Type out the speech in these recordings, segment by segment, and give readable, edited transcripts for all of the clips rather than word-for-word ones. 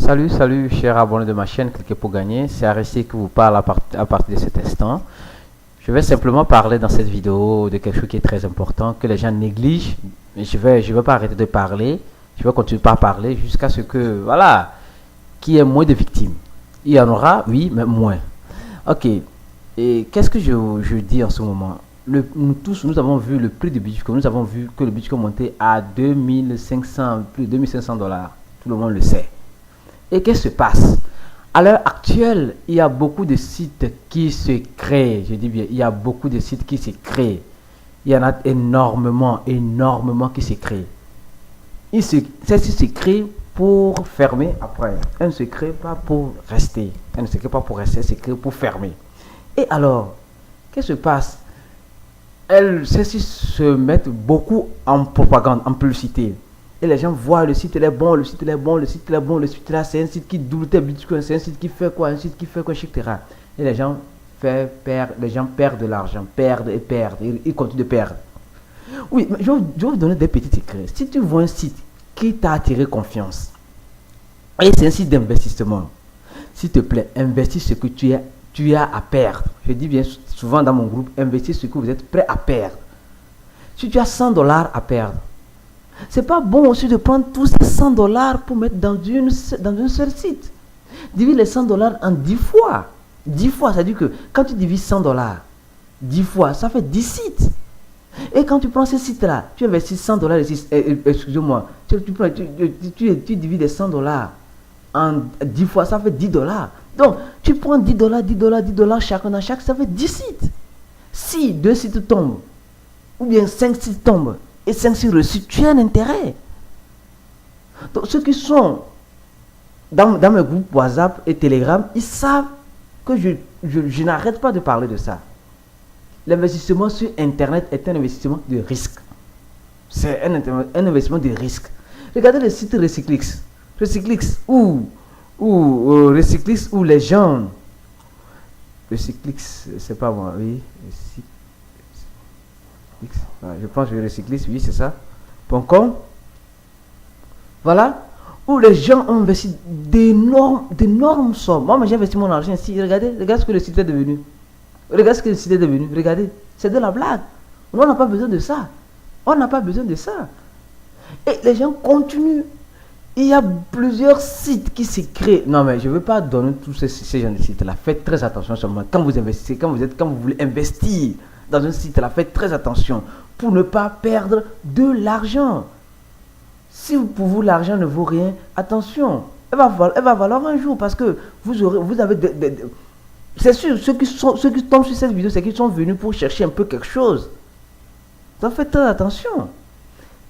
Salut, chers abonnés de ma chaîne, cliquez pour gagner. C'est Aristide qui vous parle à partir de cet instant. Je vais simplement parler dans cette vidéo de quelque chose qui est très important, que les gens négligent. Mais je vais pas arrêter de parler. Je vais continuer par parler jusqu'à ce que, voilà, qu'il y ait moins de victimes. Il y en aura, oui, mais moins. Ok. Et qu'est-ce que je dis en ce moment? Nous tous, nous avons vu le prix du Bitcoin. Nous avons vu que le Bitcoin montait à 2500, plus de 2500 dollars. Tout le monde le sait. Et qu'est-ce qui se passe? À l'heure actuelle, il y a beaucoup de sites qui se créent. Je dis bien, il y a beaucoup de sites qui se créent. Il y en a énormément qui se créent. Ces sites se créent pour fermer après. Elles ne se créent pas pour rester. Elles ne se créent pas pour rester, elles se créent pour fermer. Et alors, qu'est-ce qui se passe? Ces sites se mettent beaucoup en propagande, en publicité. Et les gens voient le site, il est bon, le site, il est bon, le site, il est bon, le site là, c'est un site qui double tes bitcoins, c'est un site qui fait quoi, etc. Et les gens perdent de l'argent, perdent, ils continuent de perdre. Oui, mais je vais vous donner des petits secrets. Si tu vois un site qui t'a attiré confiance, et c'est un site d'investissement, s'il te plaît, investis ce que tu as à perdre. Je dis bien souvent dans mon groupe, investis ce que vous êtes prêt à perdre. Si tu as 100 dollars à perdre, c'est pas bon aussi de prendre tous ces 100 dollars pour mettre dans un seul site. Divise les 100 dollars en 10 fois. 10 fois, ça veut dire que quand tu divises 100 dollars, 10 fois, ça fait 10 sites. Et quand tu prends ces sites-là, tu investis 100 dollars, excusez-moi, tu divises les 100 dollars en 10 fois, ça fait 10 dollars. Donc, tu prends 10 dollars, 10 dollars, 10 dollars chacun dans chaque, ça fait 10 sites. Si 2 sites tombent, ou bien 5 sites tombent, et 5 sites reçus, tu as un intérêt. Donc, ceux qui sont dans mes groupes WhatsApp et Telegram, ils savent que je n'arrête pas de parler de ça. L'investissement sur Internet est un investissement de risque. C'est un investissement de risque. Regardez le site Recyclix. Recyclix où les gens... Recyclix, c'est pas moi, oui. Je pense que Recyclix, oui, c'est ça. .com. Voilà. Où les gens ont investi d'énormes sommes. Moi, j'ai investi mon argent ici. Regardez ce que le site est devenu. Regardez. C'est de la blague. On n'a pas besoin de ça. Et les gens continuent. Il y a plusieurs sites qui se créent. Non, mais je ne veux pas donner tous ces gens de sites-là. Faites très attention seulement. Quand vous investissez, quand vous voulez investir dans un site-là, faites très attention pour ne pas perdre de l'argent. Si pour vous l'argent ne vaut rien, attention, elle va valoir un jour parce que vous avez c'est sûr, ceux qui tombent sur cette vidéo, c'est qu'ils sont venus pour chercher un peu quelque chose. Donc faites très attention.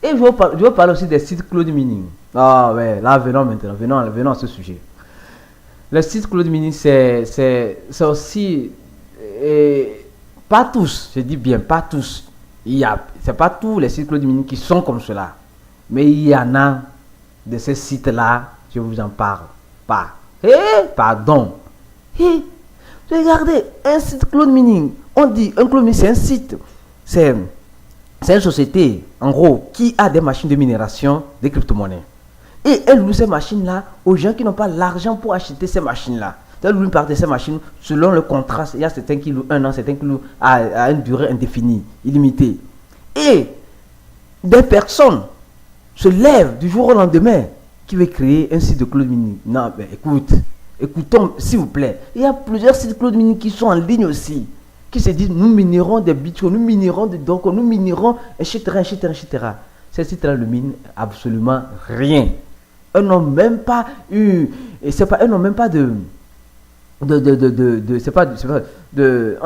Et je vais parler aussi des sites cloud mining. Ah ouais, là venons à ce sujet. Le site cloud mining, c'est aussi... pas tous, je dis bien pas tous. C'est pas tous les sites cloud mining qui sont comme cela. Mais il y en a de ces sites-là, je vous en parle pas. Pardon. Regardez, un site cloud mining. On dit, un cloud mining, c'est un site. C'est une société, en gros, qui a des machines de minération des crypto-monnaies. Et elle loue ces machines-là aux gens qui n'ont pas l'argent pour acheter ces machines-là. Elle loue une partie de ces machines selon le contrat. Il y a certains qui louent 1 an, certains qui louent à une durée indéfinie, illimitée. Et des personnes se lèvent du jour au lendemain qui veulent créer un site de cloud mining. Non, mais écoutons, s'il vous plaît. Il y a plusieurs sites cloud mining qui sont en ligne aussi, qui se disent nous minérons des bitcoins, nous minérons des dollars, nous minérons, etc. Ces sites-là ne minent absolument rien. Eux n'ont même pas eu, eux n'ont même pas on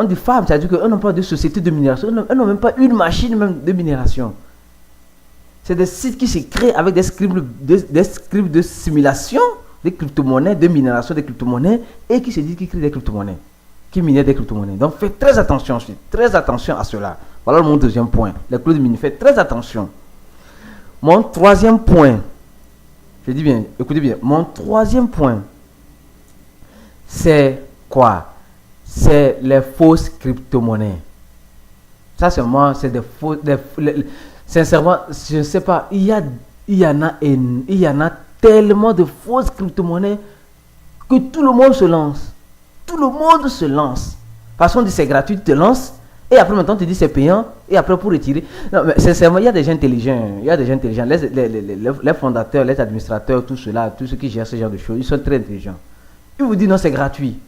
dit femmes, c'est-à-dire qu'eux n'ont pas de société de minération, eux n'ont même pas une machine même de minération. C'est des sites qui se créent avec des scripts de simulation des crypto-monnaies, de minération des crypto-monnaies, et qui se disent qu'ils créent des crypto-monnaies, qui minèrent des crypto-monnaies. Donc faites très attention à cela. Voilà mon deuxième point. Les cloud mining, faites très attention. Mon troisième point, je dis bien, écoutez bien, mon troisième point, c'est quoi? C'est les fausses crypto-monnaies. Ça seulement, c'est des fausses... sincèrement, je ne sais pas, il y en a tellement de fausses crypto-monnaies que tout le monde se lance. Tout le monde se lance. Parce qu'on dit c'est gratuit, tu te lances. Et après, maintenant, tu dis c'est payant. Et après, pour retirer. Non, mais sincèrement, il y a des gens intelligents. Il y a des gens intelligents. Les fondateurs, les administrateurs, tout cela, tous ceux qui gèrent ce genre de choses, ils sont très intelligents. Ils vous disent non, c'est gratuit.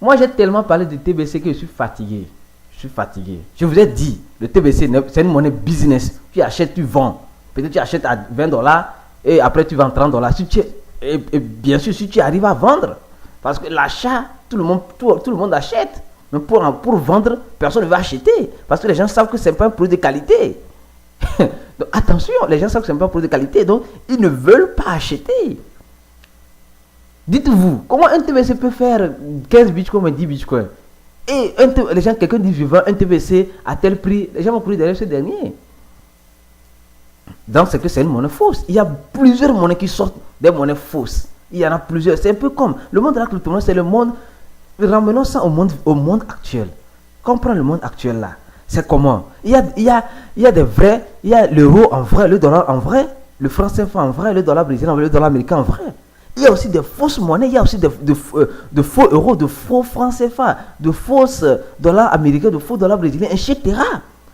Moi, j'ai tellement parlé de TBC que je suis fatigué. Je suis fatigué. Je vous ai dit, le TBC, c'est une monnaie business. Tu achètes, tu vends. Peut-être tu achètes à $20 et après tu vends $30. Et bien sûr, si tu arrives à vendre. Parce que l'achat, tout le monde achète. Mais pour vendre, personne ne va acheter. Parce que les gens savent que ce n'est pas un produit de qualité. Donc attention, les gens savent que ce n'est pas un produit de qualité. Donc ils ne veulent pas acheter. Dites-vous, comment un TBC peut faire 15 bitcoins et 10 bitcoins? Et quelqu'un dit je vends un TBC à tel prix. Les gens vont courir derrière ce dernier. Donc c'est que c'est une monnaie fausse. Il y a plusieurs monnaies qui sortent des monnaies fausses. Il y en a plusieurs. C'est un peu comme le monde de la crypto-monnaie, c'est le monde. Ramenons ça au monde actuel. Comprends le monde actuel là. C'est comment? Il y a des vrais, il y a l'euro en vrai, le dollar en vrai, le franc CFA en vrai, le dollar brésilien en vrai, le dollar américain en vrai. Il y a aussi des fausses monnaies, il y a aussi de faux euros, de faux francs CFA, de fausses dollars américains, de faux dollars brésiliens, etc.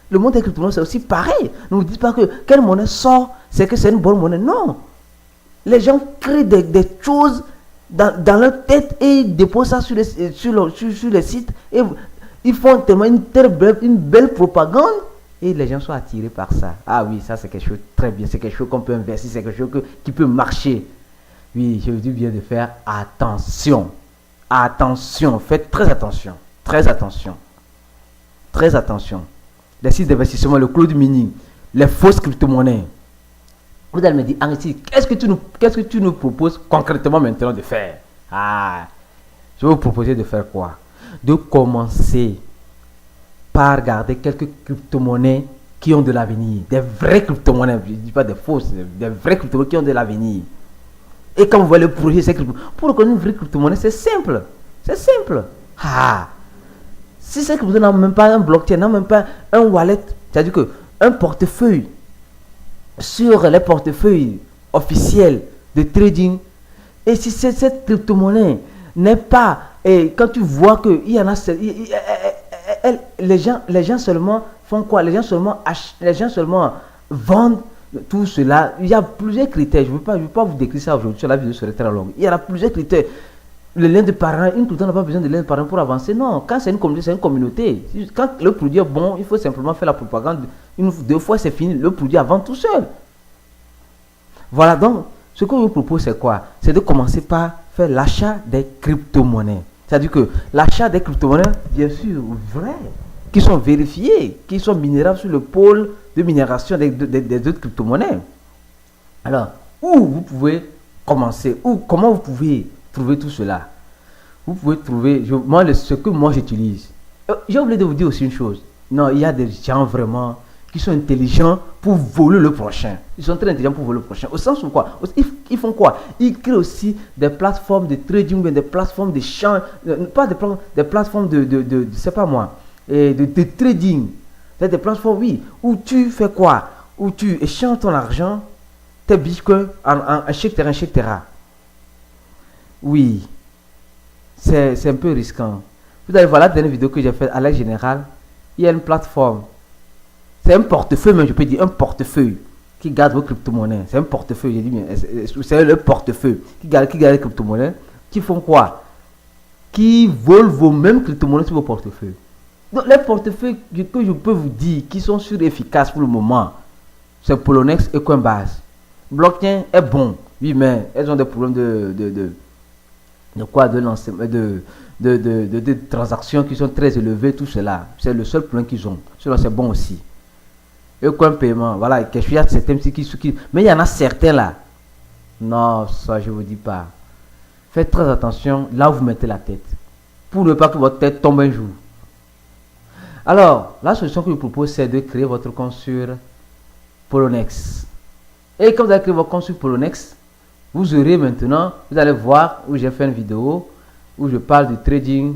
Le monde des crypto-monnaies, c'est aussi pareil. Ne vous dites pas que quelle monnaie sort, c'est que c'est une bonne monnaie. Non. Les gens créent des choses dans leur tête et ils déposent ça sur les sites. Et ils font tellement une belle propagande et les gens sont attirés par ça. Ah oui, ça c'est quelque chose de très bien. C'est quelque chose qu'on peut investir, c'est quelque chose qui peut marcher. Oui, je vous dis bien de faire attention. Attention, faites très attention. Très attention. Très attention. Les sites d'investissement, le cloud mining, les fausses crypto-monnaies. Vous allez me dire, Aristide, qu'est-ce que tu nous proposes concrètement maintenant de faire? Ah, je vais vous proposer de faire quoi? De commencer par garder quelques crypto-monnaies qui ont de l'avenir. Des vraies crypto-monnaies, je ne dis pas des fausses, des vraies crypto-monnaies qui ont de l'avenir. Et quand vous voyez le projet, c'est pour reconnaître une vraie crypto-monnaie, c'est simple. C'est simple. Ah, si cette crypto n'a même pas un blockchain, n'a même pas un wallet, c'est-à-dire qu'un portefeuille, sur les portefeuilles officiels de trading, et si cette crypto-monnaie n'est pas, et quand tu vois qu'il y en a, les gens seulement font quoi? Les gens seulement vendent tout cela. Il y a plusieurs critères. Je ne veux pas vous décrire ça aujourd'hui, la vidéo serait très longue. Il y a plusieurs critères. Le lien de parrain, une crypto n'a pas besoin de lien de parrain pour avancer. Non, quand c'est une communauté, c'est une communauté. Quand le produit est bon, il faut simplement faire la propagande. Deux fois, c'est fini. Le produit avance tout seul. Voilà, donc, ce que je vous propose, c'est quoi? C'est de commencer par faire l'achat des crypto-monnaies. C'est-à-dire que l'achat des crypto-monnaies, bien sûr, vraies, qui sont vérifiées, qui sont minérables sur le pôle de minération des autres crypto-monnaies. Alors, où vous pouvez commencer? Comment vous pouvez trouver tout cela? Vous pouvez trouver, ce que moi j'utilise. J'ai oublié de vous dire aussi une chose. Non, il y a des gens vraiment qui sont intelligents pour voler le prochain. Ils sont très intelligents pour voler le prochain. Au sens où quoi? Ils font quoi? Ils créent aussi des plateformes de trading, des plateformes de change, pas des plateformes de c'est pas moi, de trading. C'est des plateformes, oui, où tu fais quoi? Où tu échanges ton argent, tes bitcoins en chèque terrain. Oui, c'est un peu risquant. Vous allez voir la dernière vidéo que j'ai faite à l'aide générale. Il y a une plateforme. C'est un portefeuille, mais je peux dire un portefeuille qui garde vos crypto-monnaies. C'est un portefeuille, j'ai dit bien. C'est le portefeuille qui garde les crypto-monnaies. Qui font quoi? Qui volent vos mêmes crypto-monnaies sur vos portefeuilles. Donc les portefeuilles que je peux vous dire qui sont efficaces pour le moment, c'est Poloniex et Coinbase. Blockchain est bon, oui, mais elles ont des problèmes de transactions qui sont très élevées, tout cela. C'est le seul problème qu'ils ont. Cela c'est bon aussi. Et Coin paiement, voilà, il y a certains qui, mais il y en a certains là. Non, ça je vous dis pas. Faites très attention là où vous mettez la tête. Pour ne pas que votre tête tombe un jour. Alors, la solution que je vous propose, c'est de créer votre compte sur Poloniex. Et quand vous avez créé votre compte sur Poloniex, vous aurez maintenant, vous allez voir où j'ai fait une vidéo où je parle du trading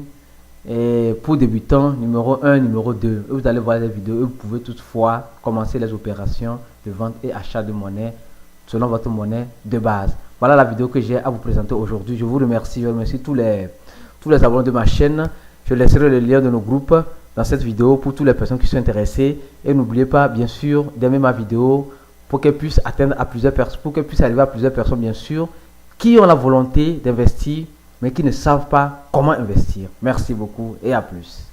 et pour débutants, numéro 1, numéro 2. Vous allez voir les vidéos et vous pouvez toutefois commencer les opérations de vente et achat de monnaie selon votre monnaie de base. Voilà la vidéo que j'ai à vous présenter aujourd'hui. Je vous remercie. Je remercie tous les abonnés de ma chaîne. Je laisserai le lien de nos groupes dans cette vidéo pour toutes les personnes qui sont intéressées. Et n'oubliez pas, bien sûr, d'aimer ma vidéo pour qu'elle puisse atteindre à plusieurs personnes, pour qu'elle puisse arriver à plusieurs personnes, bien sûr, qui ont la volonté d'investir, mais qui ne savent pas comment investir. Merci beaucoup et à plus.